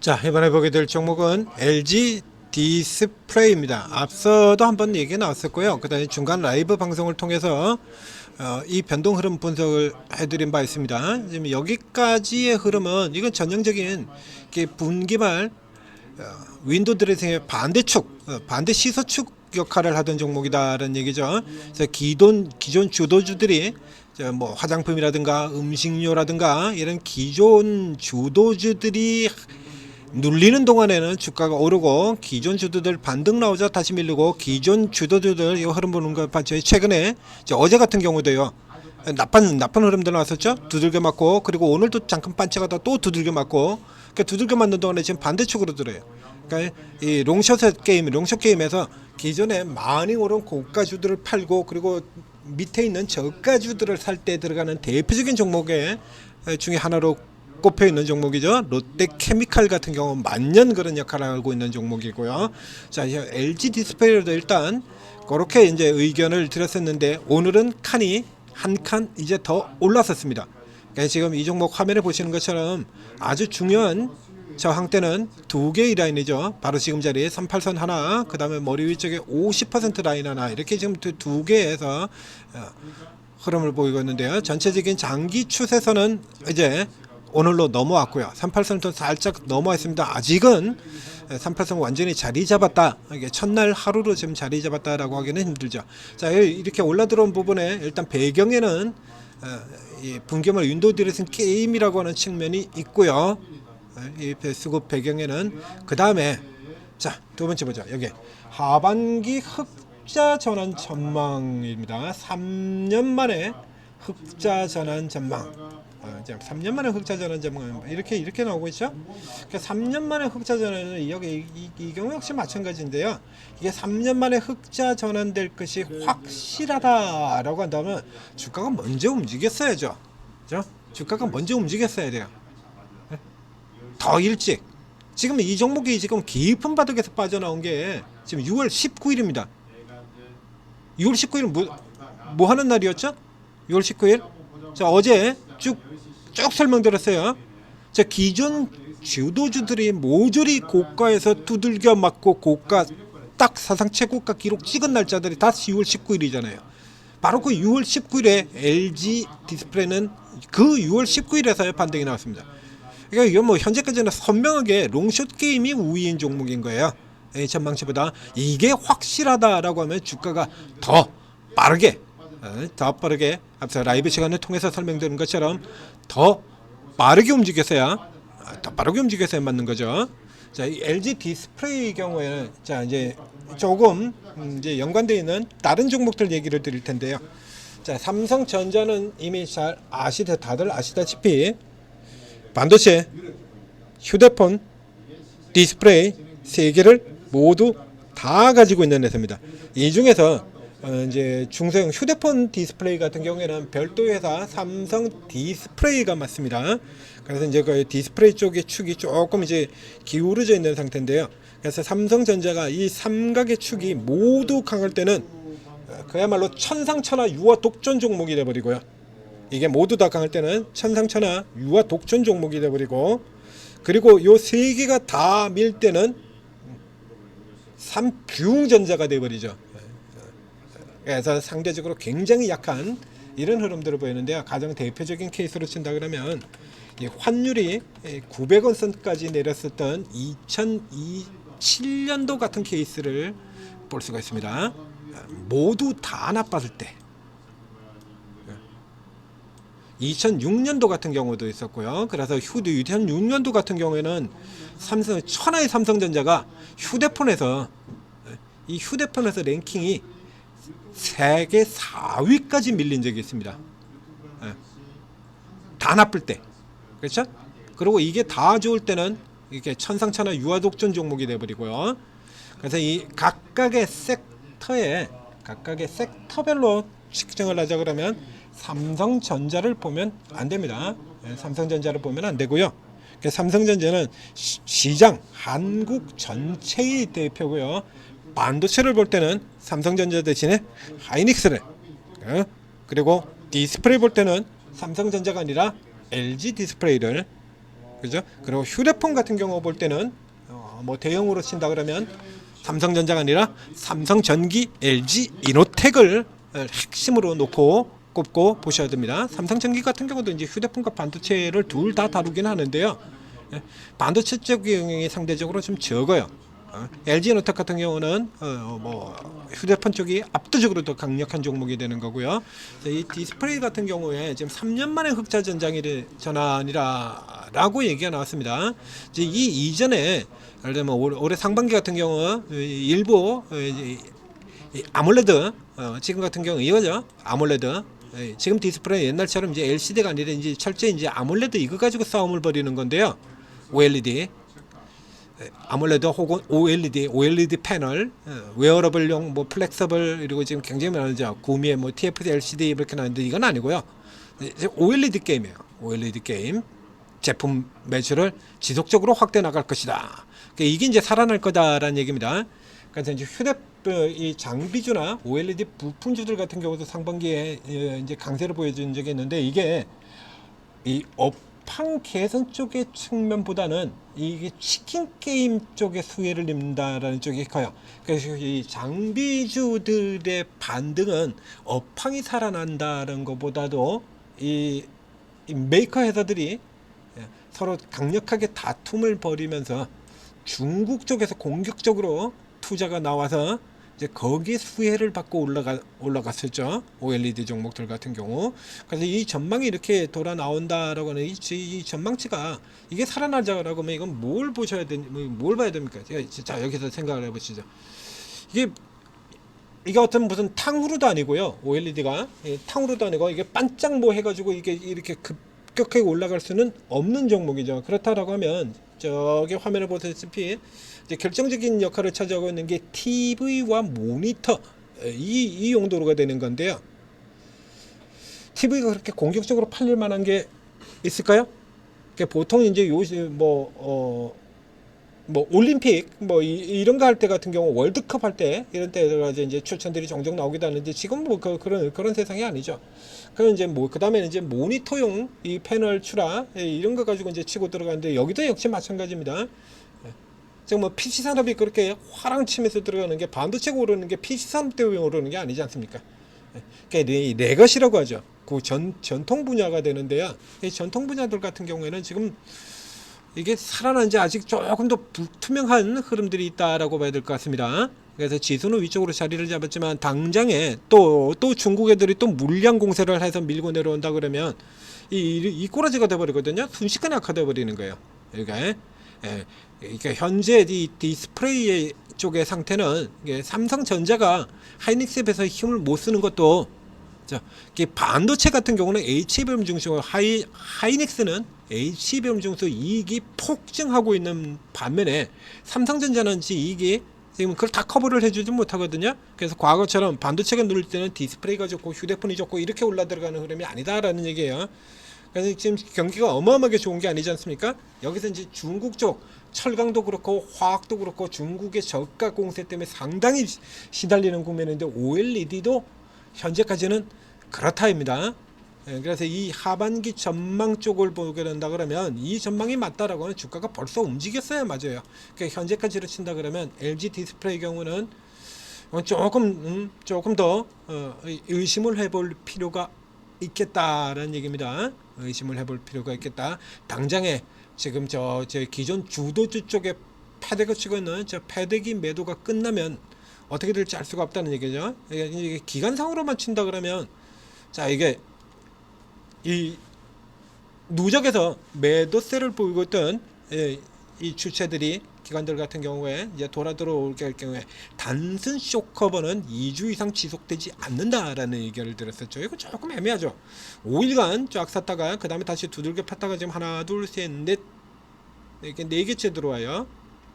자, 이번에 보게 될 종목은 LG 디스플레이입니다. 앞서도 한번 얘기 나왔었고요. 그 다음에 중간 라이브 방송을 통해서 이 변동 흐름 분석을 해드린 바 있습니다. 지금 여기까지의 흐름은 이건 전형적인 분기말 윈도우 드레싱의 반대축, 반대 시소축 역할을 하던 종목이다라는 얘기죠. 그래서 기존 주도주들이 뭐 화장품이라든가 음식료라든가 이런 기존 주도주들이 눌리는 동안에는 주가가 오르고 기존 주도들 반등 나오자 다시 밀리고 기존 주도주들 이 흐름 보는 거 봤죠. 최근에 어제 같은 경우도요. 나쁜 흐름들 나왔었죠. 두들겨 맞고 그리고 오늘도 잠깐 반짝하다 또 두들겨 맞고 그러니까 두들겨 맞는 동안에 지금 반대축으로 들어요. 그러니까 이 롱숏 게임에서 기존에 많이 오른 고가주들을 팔고 그리고 밑에 있는 저가주들을 살 때 들어가는 대표적인 종목의 중에 하나로 꼽혀 있는 종목이죠. 롯데케미칼 같은 경우 만년 그런 역할을 하고 있는 종목이고요. 자, LG 디스플레이도 일단 그렇게 이제 의견을 드렸었는데 오늘은 칸이 한 칸 이제 더 올랐었습니다. 그러니까 지금 이 종목 화면에 보시는 것처럼 아주 중요한 저항대는 두 개의 라인이죠. 바로 지금 자리에 38선 하나, 그 다음에 머리 위쪽에 50% 라인 하나, 이렇게 지금 두 개에서 흐름을 보이고 있는데요. 전체적인 장기 추세선은 이제 오늘로 넘어왔고요. 38선도 살짝 넘어왔습니다. 아직은 38선 완전히 자리 잡았다. 이게 첫날 하루로 지금 자리 잡았다라고 하기는 힘들죠. 자, 이렇게 올라 들어온 부분에 일단 배경에는 이 분기말 윈도우 드레싱 게임이라고 하는 측면이 있고요. 이 수급 배경에는 그 다음에 자, 두 번째 보죠. 여기 하반기 흑자 전환 전망입니다. 3년 만에 흑자 전환 전망. 3년 만에 흑자 전환 전망 이렇게 나오고 있죠. 그러니까 3년 만에 흑자 전환은 여기 이 경우 역시 마찬가지인데요. 이게 3년 만에 흑자 전환될 것이 확실하다라고 한다면 주가가 먼저 움직였어야죠. 그죠? 주가가 먼저 움직였어야 돼요. 더 일찍. 지금 이 종목이 지금 깊은 바닥에서 빠져나온 게 지금 6월 19일입니다. 6월 19일 뭐 하는 날이었죠? 6월 19일. 자, 어제 쭉 설명드렸어요. 자, 기존 주도주들이 모조리 고가에서 두들겨 맞고 고가 딱 사상 최고가 기록 찍은 날짜들이 다 6월 19일이잖아요. 바로 그 6월 19일에 LG 디스플레이는 그 6월 19일에서의 반등이 나왔습니다. 그러니까 이건 뭐 현재까지는 선명하게 롱숏 게임이 우위인 종목인 거예요. 전망치보다 이게 확실하다라고 하면 주가가 더 빠르게 앞서 라이브 시간을 통해서 설명드린 것처럼 더 빠르게 움직였어야 맞는 거죠. 자, 이 LG 디스플레이 경우에는 자 이제 조금 이제 연관되어 있는 다른 종목들 얘기를 드릴 텐데요. 자, 삼성전자는 이미 다들 아시다시피 반도체, 휴대폰, 디스플레이 세 개를 모두 다 가지고 있는 회사입니다. 이 중에서 이제 중소형 휴대폰 디스플레이 같은 경우에는 별도 회사 삼성 디스플레이가 맞습니다. 그래서 이제 그 디스플레이 쪽의 축이 조금 이제 기울어져 있는 상태인데요. 그래서 삼성전자가 이 삼각의 축이 모두 강할 때는 그야말로 천상천하 유아 독존 종목이 돼버리고요. 이게 모두 다 강할 때는 천상천하 유아 독존 종목이 돼버리고 그리고 요 세 개가 다 밀 때는 삼균전자가 돼버리죠. 그래서 상대적으로 굉장히 약한 이런 흐름들을 보이는데요. 가장 대표적인 케이스로 친다 그러면 이 환율이 900원 선까지 내렸었던 2007년도 같은 케이스를 볼 수가 있습니다. 모두 다 나빴을 때 2006년도 같은 경우도 있었고요. 그래서 2006년도 같은 경우에는 천하의 삼성전자가 휴대폰에서 랭킹이 세계 4위까지 밀린 적이 있습니다. 다 나쁠 때. 그렇죠? 그리고 이게 다 좋을 때는 이렇게 천상천하 유아독존 종목이 돼버리고요. 그래서 이 각각의 섹터별로 측정을 하자 그러면 삼성전자를 보면 안 됩니다. 삼성전자를 보면 안 되고요. 삼성전자는 시장 한국 전체의 대표고요. 반도체를 볼 때는 삼성전자 대신에 하이닉스를 그리고 디스플레이 볼 때는 삼성전자가 아니라 LG 디스플레이를 그죠? 그리고 휴대폰 같은 경우 볼 때는 뭐 대형으로 친다 그러면 삼성전자가 아니라 삼성전기, LG 이노텍을 핵심으로 놓고 꼽고 보셔야 됩니다. 삼성전기 같은 경우도 이제 휴대폰과 반도체를 둘 다 다루긴 하는데요. 반도체 쪽 영향이 상대적으로 좀 적어요. LG노텍 같은 경우는 뭐 휴대폰 쪽이 압도적으로 더 강력한 종목이 되는 거고요. 이 디스플레이 같은 경우에 지금 3년 만에 흑자 전환이라고 얘기가 나왔습니다. 이제 이 이전에 예를 들면 올해 상반기 같은 경우 일부 아몰레드 지금 같은 경우 이거죠. 아몰레드 지금 디스플레이 옛날처럼 이제 LCD가 아니라 이제 철저히 이제 아몰레드 이거 가지고 싸움을 벌이는 건데요. OLED 아몰레드 혹은 OLED 패널, 웨어러블용 뭐 플렉서블 그리고 지금 굉장히 많죠. 구미에 뭐 TFT LCD 이렇게 나는데 이건 아니고요. OLED 게임이에요. OLED 게임 제품 매출을 지속적으로 확대 나갈 것이다. 그러니까 이게 이제 살아날 거다라는 얘기입니다. 그래서 이제 이 장비주나 OLED 부품주들 같은 경우도 상반기에 이제 강세를 보여준 적이 있는데 이게 이 업황 개선 쪽의 측면보다는 이게 치킨 게임 쪽의 수혜를 입는다라는 쪽이 커요. 그래서 이 장비주들의 반등은 업황이 살아난다는 것보다도 이 메이커 회사들이 서로 강력하게 다툼을 벌이면서 중국 쪽에서 공격적으로 투자가 나와서 이제 거기에 수혜를 받고 올라갔었죠. OLED 종목들 같은 경우. 그래서 이 전망이 이렇게 돌아 나온다라고 하는 이 전망치가 이게 살아나자라고 하면 이건 뭘 보셔야 뭘 봐야 됩니까? 자, 여기서 생각을 해보시죠. 이게 어떤 무슨 탕후루도 아니고요. OLED가 탕후루도 아니고 이게 반짝 뭐 해가지고 이게 이렇게 급격하게 올라갈 수는 없는 종목이죠. 그렇다라고 하면 저기 화면을 보시다시피 이제 결정적인 역할을 차지하고 있는 게 TV와 모니터 이 용도로가 되는 건데요. TV가 그렇게 공격적으로 팔릴 만한 게 있을까요? 그러니까 보통 이제 뭐 올림픽 뭐 이런 거 할 때 같은 경우 월드컵 할 때 이런 때 이제 추천들이 종종 나오기도 하는데 지금 뭐 그런 세상이 아니죠. 그럼 이제 뭐 그다음에 이제 모니터용 이 패널 출하 이런 거 가지고 이제 치고 들어가는데 여기도 역시 마찬가지입니다. 지금 뭐 PC 산업이 그렇게 화랑치면서 들어가는 게 반도체가 오르는 게 PC 산업 때문에 오르는 게 아니지 않습니까? 그러니까 이 레거시라고 하죠. 그 전통 분야가 되는데요. 이 전통 분야들 같은 경우에는 지금 이게 살아난지 아직 조금 더 불투명한 흐름들이 있다라고 봐야 될 것 같습니다. 그래서 지수는 위쪽으로 자리를 잡았지만 당장에 또 중국 애들이 또 물량 공세를 해서 밀고 내려온다 그러면 이 꼬라지가 돼버리거든요. 순식간에 악화돼 버리는 거예요. 그러니까 현재 이 디스플레이 쪽의 상태는 삼성전자가 하이닉스에 비해서 힘을 못 쓰는 것도 반도체 같은 경우는 HBM 중심으로 하이닉스는 HBM 중심으로 이익이 폭증하고 있는 반면에 삼성전자는 이익이 지금 그걸 다 커버를 해주지 못하거든요. 그래서 과거처럼 반도체가 누를 때는 디스플레이가 좋고 휴대폰이 좋고 이렇게 올라 들어가는 흐름이 아니다라는 얘기예요. 그래서 지금 경기가 어마어마하게 좋은 게 아니지 않습니까? 여기서 이제 중국 쪽 철강도 그렇고 화학도 그렇고 중국의 저가 공세 때문에 상당히 시달리는 국면인데 OLED도 현재까지는 그렇다입니다. 그래서 이 하반기 전망 쪽을 보게 된다 그러면 이 전망이 맞다라고 하면 주가가 벌써 움직였어야 맞아요. 그러니까 현재까지로 친다 그러면 LG 디스플레이 경우는 조금 더 의심을 해볼 필요가 있겠다라는 얘기입니다. 의심을 해볼 필요가 있겠다. 당장에 지금 저 기존 주도주 쪽에 패대가 치고 있는 저 패대기 매도가 끝나면 어떻게 될지 알 수가 없다는 얘기죠. 이게 기간상으로만 친다 그러면 자 이게 이 누적에서 매도세를 보이고 있던 이 주체들이 기관들 같은 경우에 이제 돌아 들어오게 할 경우에 단순 쇼커버는 2주 이상 지속되지 않는다라는 의견을 들었었죠. 이거 조금 애매하죠. 5일간 쫙 샀다가 그 다음에 다시 두들겨 팠다가 지금 하나 둘셋넷 이렇게 4개째 들어와요.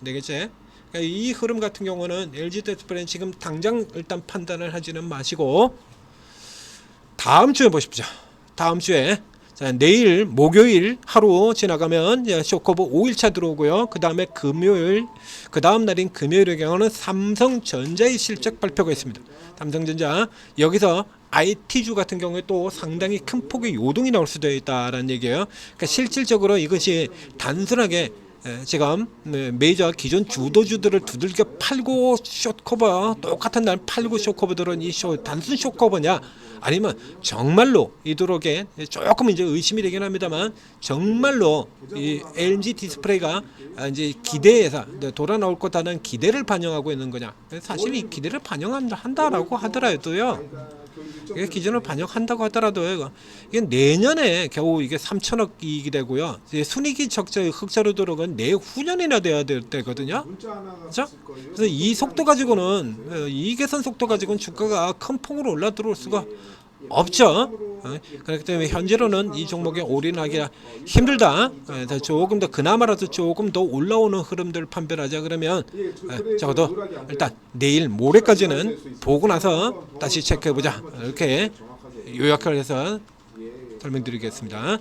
4개째. 그러니까 이 흐름 같은 경우는 LG 디스플레이는 지금 당장 일단 판단을 하지는 마시고 다음 주에 보십시오. 다음 주에 자, 내일 목요일 하루 지나가면 쇼커버 5일차 들어오고요. 그 다음에 금요일, 그 다음 날인 금요일의 경우는 삼성전자의 실적 발표가 있습니다. 삼성전자 여기서 IT주 같은 경우에 또 상당히 큰 폭의 요동이 나올 수도 있다라는 얘기예요. 그러니까 실질적으로 이것이 단순하게 지금 메이저 기존 주도주들을 두들겨 팔고 숏커버 똑같은 날 팔고 숏커버들은 이 단순 숏커버냐 아니면 정말로 이도록에 조금 이제 의심이 되긴 합니다만 정말로 이 LG 디스플레이가 이제 기대에서 돌아 나올 거다는 기대를 반영하고 있는 거냐. 사실 이 기대를 반영한다라고 하더라도요. 이게 기준을 반영한다고 하더라도 이게 내년에 겨우 이게 3천억 이익이 되고요. 순이익이 적자 흑자로 들어간 내후년이나 돼야 될 때거든요. 그렇죠? 그래서 이 속도 가지고는 이익 개선 속도 가지고는 주가가 큰 폭으로 올라 들어올 수가 없죠. 그렇기 때문에 현재로는 이 종목에 올인하기가 힘들다. 조금 더 그나마라도 조금 더 올라오는 흐름들 판별하자 그러면 적어도 일단 내일 모레까지는 보고 나서 다시 체크해보자. 이렇게 요약을 해서 설명드리겠습니다.